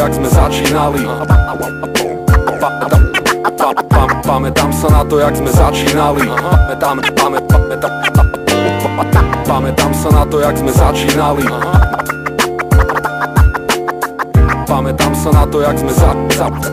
jak sme začínali. Pamätám sa na to, jak sme začínali. Pamätám sa na to, jak sme začínali. Pamätám sa na to, jak sme začínali.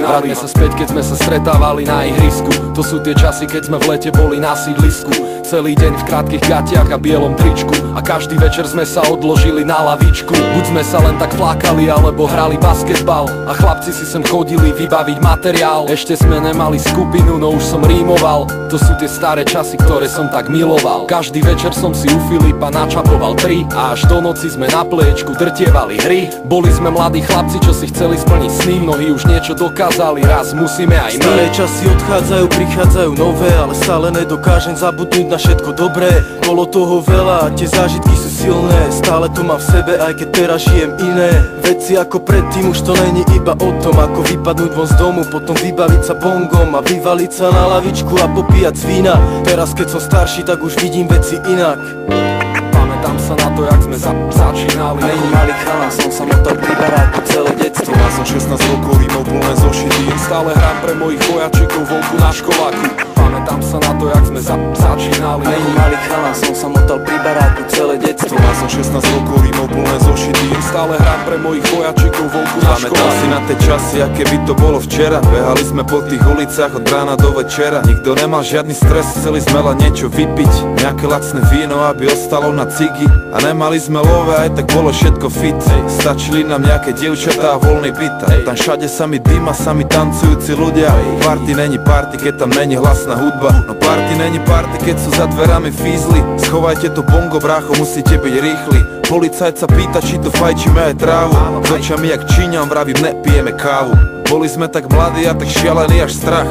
Vráťme sa späť, keď sme sa stretávali na ihrisku. To sú tie časy, keď sme v lete boli na sídlisku. Celý deň v krátkych gatiach a bielom tričku. A každý večer sme sa odložili na lavičku. Buď sme sa len tak flákali, alebo hrali basketbal. A chlapci si sem chodili vybaviť materiál. Ešte sme nemali skupinu, no už som rímoval. To sú tie staré časy, ktoré som tak miloval. Každý večer som si u Filipa načapoval 3. A až do noci sme na pliečku drtievali hry. Boli sme mladí chlapci, čo si chceli splniť sny. Mnohí už niečo dokázali, raz musíme aj my. Staré časy odchádzajú, prichádzajú nové, ale stále nedokážem zabudnúť na všetko dobré. Bolo toho veľa a tie zážitky sú silné. Stále to mám v sebe, aj keď teraz žijem iné veci ako predtým. Už to není iba o tom, ako vypadnúť von z domu, potom vybaviť sa bongom a vyvaliť sa na lavičku a popíjať z vína. Teraz keď som starší, tak už vidím veci inak. Pamätám sa na to, jak sme začínali. Není malý chalan, som sa motal pri baráku celé detstvo. Mal som 16 rokov, rímov plné zošity. Stále hrám pre mojich vojačikov vonku na školáku. Pamätám sa na to, jak sme začínali. Není malý chalan, som sa motal pri baráku celé detstvo. Mal som 16 rokov, rímov plné zošity. Stále hrám pre mojich vojačikov vonku na Pamätám školáku. si na tie časy, aké by to bolo včera. Behali sme po tých uliciach od rána do večera. Nikto nemal žiadny stres, chceli sme len niečo vypiť. Nejaké lacné víno, aby ostalo na cigy. A nemali sme love, aj tak bolo všetko fit. Stačili nám nejaké dievčatá a voľný byt. Tam všade sami dym a sami tancujúci ľudia. Party není party, keď tam není hlasná hudba. No party není party, keď sú za dverami fízly. Schovajte to bongo, brácho, musíte byť rýchli. Policajt sa pýta, či tu fajčíme aj trávu. S očami jak Číňan vravím, nepijeme kávu. Boli sme tak mladí a tak šialení až strach.